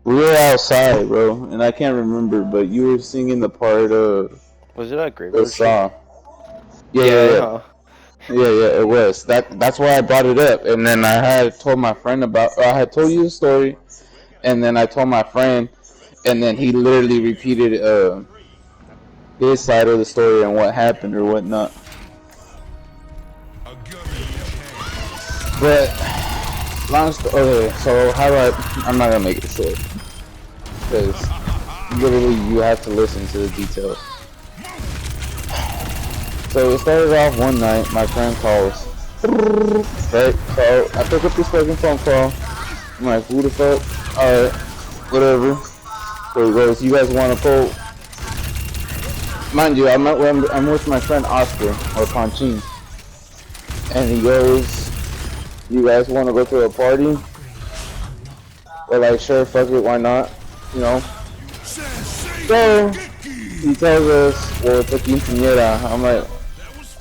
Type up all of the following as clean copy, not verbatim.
We were outside, bro, and I can't remember, but you were singing the part of Was it at the Graveyard Shift? song. Yeah, yeah, Yeah, yeah. huh? Yeah, yeah, it was. That's why I brought it up. And then I had told my friend about I had told you the story, and then I told my friend, and then he literally repeated his side of the story and what happened or whatnot. But long story. Okay, so how do I'm not gonna make it short because literally you have to listen to the details. So it started off one night. My friend calls. Right, so I pick up this fucking phone call. I'm like, who the fuck? Alright, whatever. So he goes, you guys want to go? Mind you, I'm with my friend Oscar, or Panchin. And he goes, you guys want to go to a party? We're like, sure, fuck it, why not? You know? So, he tells us, well, it's a quinceañera. I'm like,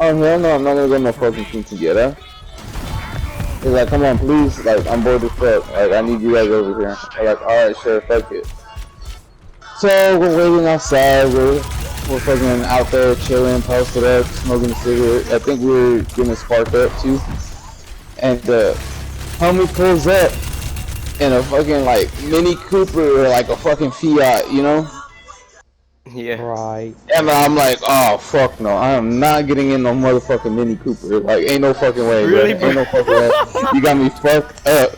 oh, hell no, I'm not gonna go no fucking quinceañera. He's like, come on, please, like, I'm bored as fuck. Like, I need you guys over here. I'm like, alright, sure, fuck it. So, we're waiting outside, we're fucking out there chilling, posted up, smoking a cigarette. I think we were getting sparked up, too. And the homie pulls up in a fucking, like, Mini Cooper or, like, a fucking Fiat, you know? Yeah. Right. And I'm like, oh, fuck no. I am not getting in no motherfucking Mini Cooper. Like, ain't no fucking way, Really, bro. Ain't no bro? fucking way. You got me fucked up.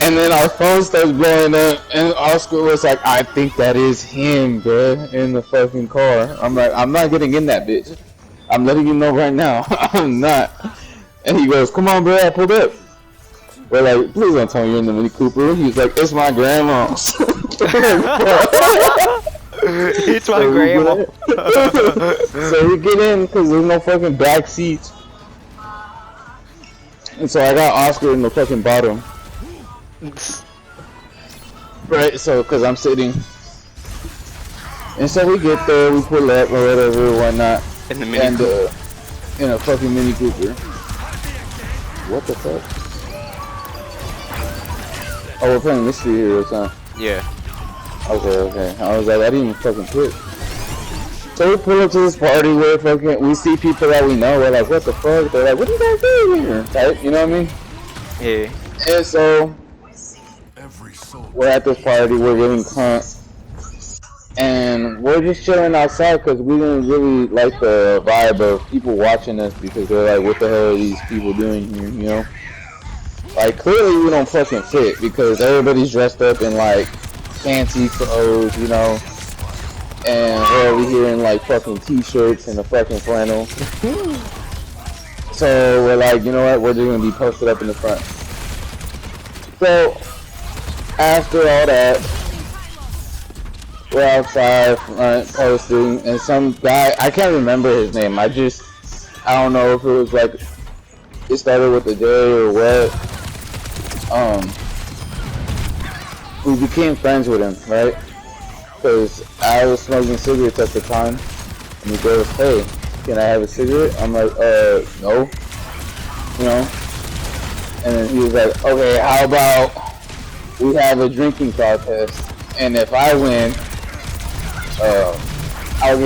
And then our phone starts blowing up, and Oscar was like, I think that is him, bro, in the fucking car. I'm like, I'm not getting in that bitch. I'm letting you know right now. I'm not. And he goes, come on, bro, I pulled up. We're like, please don't tell me you're in the Mini Cooper. He's like, it's my grandma's. It's my grandma. So we get in because there's no fucking back seats. And so I got Oscar in the fucking bottom. Right, so because I'm sitting. And so we get there, we pull up or whatever, whatnot. In the Mini And Cooper. in a fucking Mini Cooper. What the fuck? Oh, we're playing Mystery Heroes, huh? Yeah. Okay, okay. I was like, I didn't even fucking quit. So we pull up to this party where fucking we see people that we know. We're like, what the fuck? They're like, what are you guys doing here? Right? You know what I mean? Yeah. And so we're at this party. We're getting crunk, and we're just chilling outside because we didn't really like the vibe of people watching us because they're like, what the hell are these people doing here? You know? Like clearly we don't fucking fit because everybody's dressed up in like fancy clothes, you know. And we're over here in like fucking t-shirts and a fucking flannel. So we're like, you know what, we're just gonna be posted up in the front. So after all that, we're outside front posting and some guy, I can't remember his name, I don't know if it was like, it started with a J or what. We became friends with him, right? Because I was smoking cigarettes at the time, and he goes, hey, can I have a cigarette? I'm like, no, you know? And then he was like, okay, how about we have a drinking contest, and if I win, I'll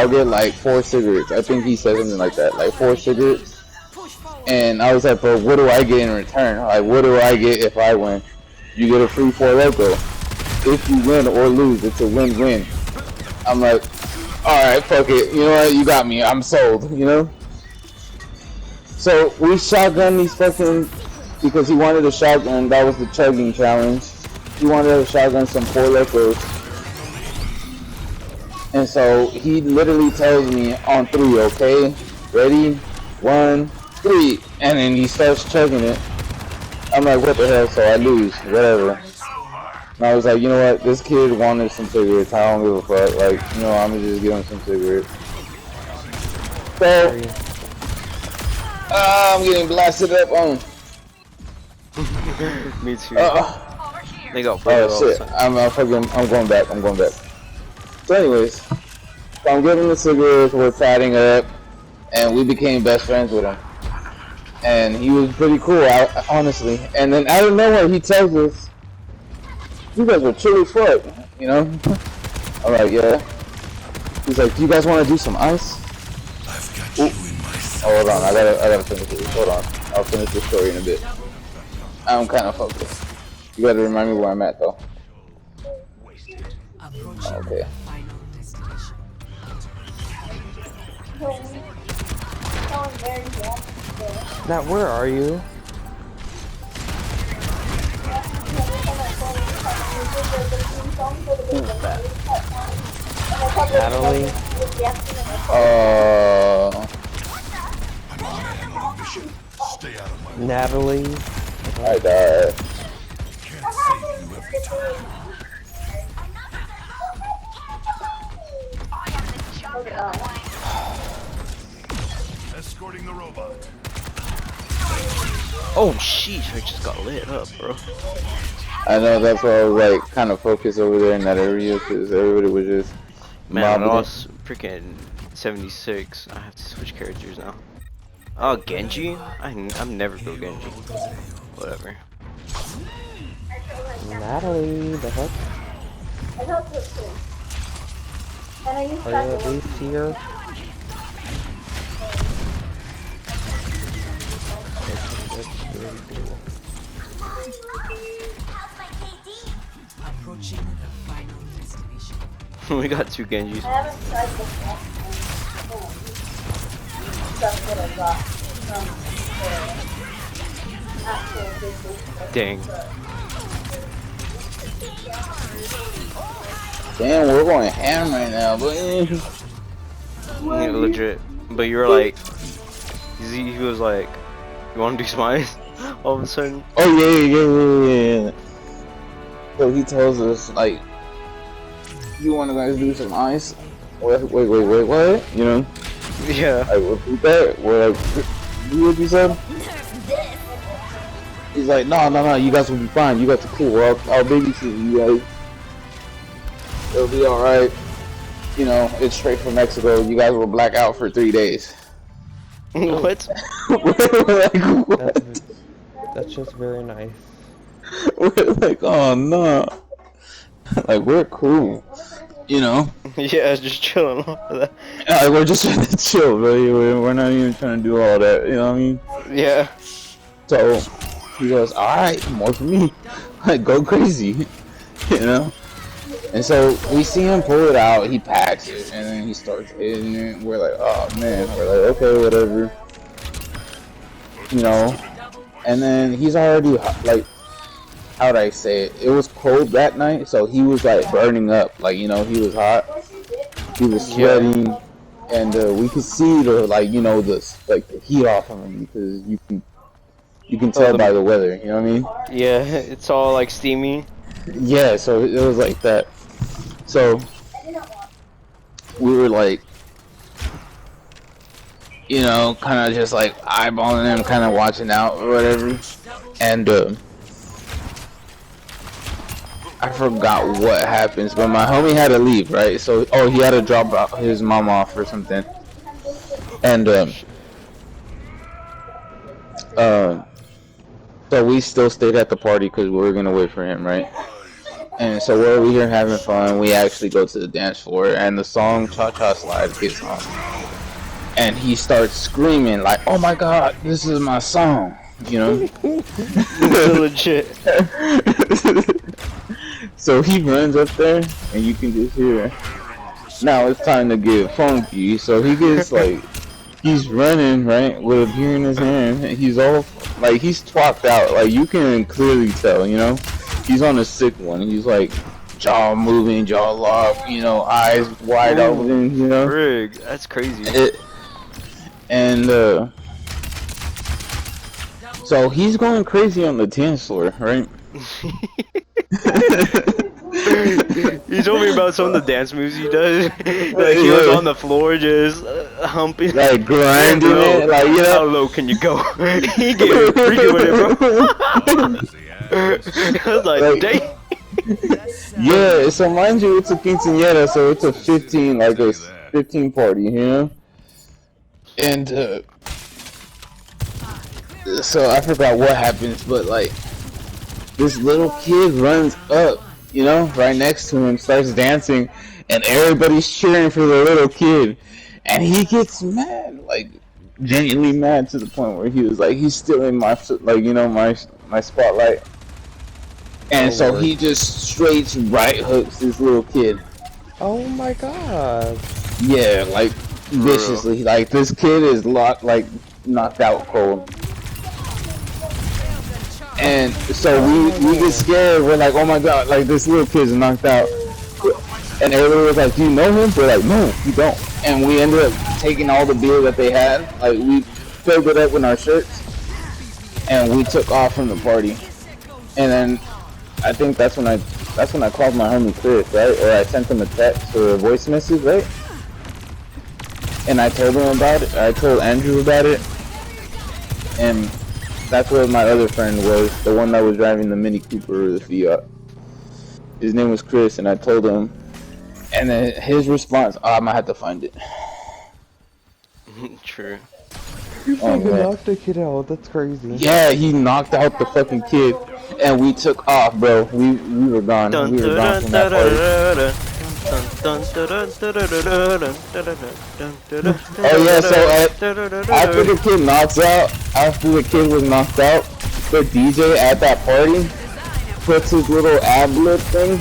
get like 4 cigarettes. I think he said something like that, like 4 cigarettes. And I was like, but what do I get in return? Like, what do I get if I win? You get a free 4 Loco. If you win or lose, it's a win-win. I'm like, alright, fuck it. You know what? You got me. I'm sold, you know? So, we shotgun these fucking... Because he wanted a shotgun. That was the chugging challenge. He wanted to shotgun some 4 Locos. And so, he literally tells me on 3, okay? Ready? 1, 3. And then he starts chugging it. I'm like, what the hell? So I lose. Whatever. And I was like, you know what? This kid wanted some cigarettes. I don't give a fuck. Like, you know, I'm gonna just give him some cigarettes. So, I'm getting blasted up on. Me too. They got Oh shit! I'm going back. I'm going back. So, anyways, so I'm giving the cigarettes. We're chatting up, and we became best friends with him. And he was pretty cool, honestly. And then out of nowhere, he tells us, you guys are chilly fuck, you know? I'm like, yeah. He's like, do you guys want to do some ice? Ooh. Oh, hold on, I gotta finish this. Hold on, I'll finish this story in a bit. I'm kind of focused. You gotta remind me where I'm at, though. Okay. Now, where are you? Natalie? Natalie? I died. Escorting the robot. Oh sheesh, I just got lit up, bro. I know, that's why I was like kind of focused over there in that area because everybody was just Man, I mobbing it. lost freaking 76. I have to switch characters now. Oh, Genji? I'm never go Genji. Whatever. Natalie, the heck? Are you at least here? Approaching the final destination. We got 2 Genjis. Dang. Damn, we're going ham right now, but Yeah, legit. But you were like, he was like, you want to do smiles? All of a sudden. oh yeah. So he tells us like, you want to guys do some ice? Wait, what? You know? Yeah. Like repeat that. We're like, what you said? He's like, no, you guys will be fine. You guys are cool. I'll babysit you guys. It'll be all right. You know, it's straight from Mexico. You guys will black out for 3 days. What? Like, what? That's just very nice. We're like, oh no. Like, we're cool. You know? Yeah, just chilling off of that. Like, we're just trying to chill, bro. We're not even trying to do all that. You know what I mean? Yeah. So, he goes, alright, more for me. Like, go crazy. You know? And so, we see him pull it out, he packs it, and then he starts hitting it. We're like, oh man. We're like, okay, whatever. You know? And then he's already, like, how'd I say it? It was cold that night, so he was, like, burning up. Like, you know, he was hot. He was sweating. And we could see the, like, you know, the heat off of him because you can tell by the weather, you know what I mean? Yeah, it's all like steamy. Yeah, so it was like that. So we were like, you know, kind of just like eyeballing him, kind of watching out or whatever. And I forgot what happens, but my homie had to leave, right? So, he had to drop his mom off or something. And so we still stayed at the party because we were gonna wait for him, right? And so we're over here having fun. We actually go to the dance floor, and the song "Cha Cha Slide" gets on, and he starts screaming like, "Oh my God, this is my song!" You know? Legit. So he runs up there, and you can just hear. Now it's time to get funky. So he gets like, he's running right with a beer in his hand. He's all like, he's twacked out. Like you can clearly tell, you know, he's on a sick one. He's like jaw moving, jaw locked, you know, eyes wide open, you know. Frig, that's crazy. So he's going crazy on the dance floor, right? He told me about some of the dance moves he does. Like he was on the floor just humping, like grinding it, like you know. How low can you go? He getting freaky with it, bro. I was like, dang. Yeah, so mind you, it's a quinceañera, so it's a 15, like a 15 party, you know. And so I forgot what happens, but like this little kid runs up, you know, right next to him, starts dancing, and everybody's cheering for the little kid, and he gets mad, like genuinely mad to the point where he was like, he's stealing my, like, you know, my spotlight, and Oh, so Lord. he just straight right hooks this little kid. Oh my god. Yeah, like viciously. Like this kid is like knocked out cold. And so we get scared. We're like, oh my god, like this little kid's knocked out. And everybody was like, do you know him? We're like, no, you don't. And we ended up taking all the beer that they had. Like we filled it up in our shirts, and we took off from the party. And then I think that's when I called my homie Chris, right? Or I sent him a text or a voice message, right? And I told him about it. I told Andrew about it. And that's where my other friend was, the one that was driving the Mini Cooper or the Fiat. His name was Chris, and I told him. And then his response, oh, I might have to find it. True. You Oh, fucking man. knocked the kid out. That's crazy. Yeah, he knocked out the fucking kid, and we took off, bro. We were gone. We were gone from that party. Oh yeah, so after the kid knocks out, after the kid was knocked out, the DJ at that party puts his little ad lib thing,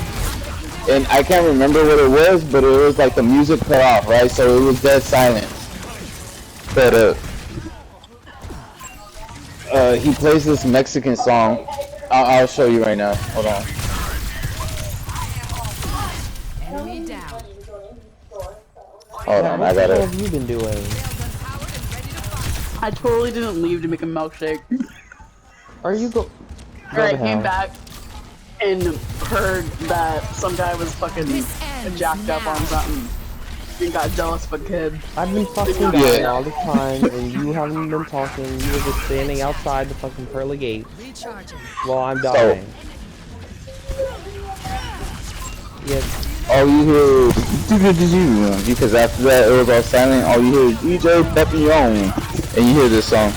and I can't remember what it was, but it was like the music cut off, right? So it was dead silent. But he plays this Mexican song. I'll show you right now. Hold on. Enemy down. Hold on, I What the gotta. hell have you been doing? I totally didn't leave to make a milkshake. Are you go? I to came hell. back and heard that some guy was fucking This ends jacked up on now. something and got jealous of a kid. I've been fucking Yeah. dying all the time, and you haven't been talking. You were just standing outside the fucking pearly gate Recharging. while I'm dying. Yes. All you hear is because after that it was all silent. All you hear is DJ Papillon, and you hear this song.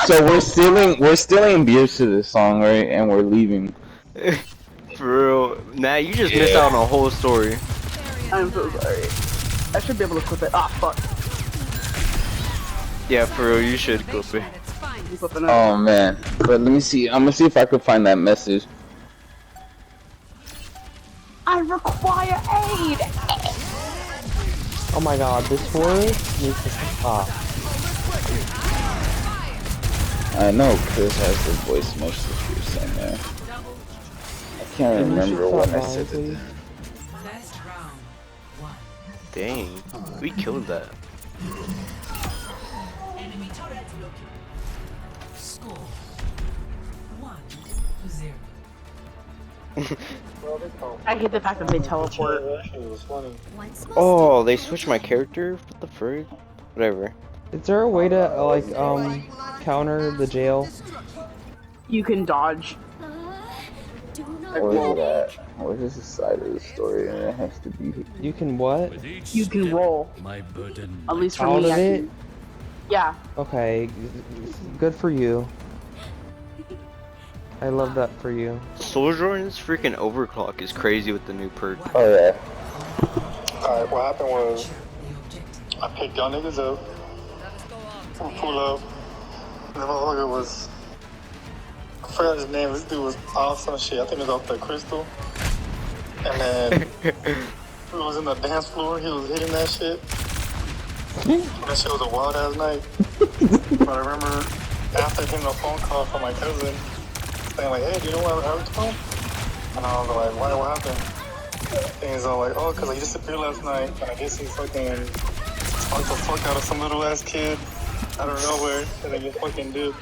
So we're stealing beers to this song, right? And we're leaving. For real. Nah, you just missed out on a whole story. I'm so sorry. I should be able to clip it. Ah, fuck. Yeah, for real, you should go for it. It's fine. I'm flipping it. Oh man, but let me see. I'm gonna see if I can find that message. I require aid! Oh my god, this forest needs to stop. I know Chris has the voice message you sent there. I can't Can you remember stop what I dying, said. please? First round. One. Dang, we killed that. Enemy turret located. Score. 1-0. I hate the fact that they teleport. Oh, they switched my character? What the frick? Whatever. Is there a way to like counter the jail? You can dodge. Where is it at? Where's this side of the story? And it has to be. You can what? You can roll. My burden. At least for Out me, of I it? can. Yeah. Okay, good for you. I love that for you. Sojourn's freaking overclock is crazy with the new perk. Oh yeah. Alright, what happened was The objective. I picked y'all niggas up. We pull up. The motherfucker was. I forgot his name. This dude was awesome shit. I think it was off the crystal. And then he was in the dance floor. He was hitting that shit. That shit was a wild ass night. But I remember after getting a phone call from my cousin saying like, hey, do you know what happened to him? And I was like, why? What happened? And he's all like, oh, because I disappeared last night. And I guess he fucking fucked the fuck out of some little ass kid out of nowhere. And then you fucking did.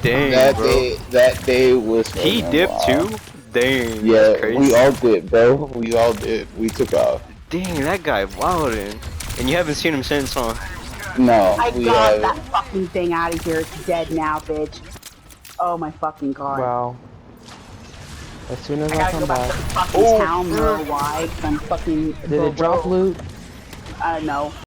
Dang, That bro. day was. He fucking dipped wild. too? Dang, Yeah, that's crazy. we all did, bro. We all did. We took off. Dang, that guy wildin'. And you haven't seen him since, huh? No, I we got haven't. that fucking thing out of here. It's dead now, bitch. Oh my fucking god. Wow. As soon as I I gotta come go back to back, the fucking town, know why? 'Cause I'm fucking. did it drop loot? No.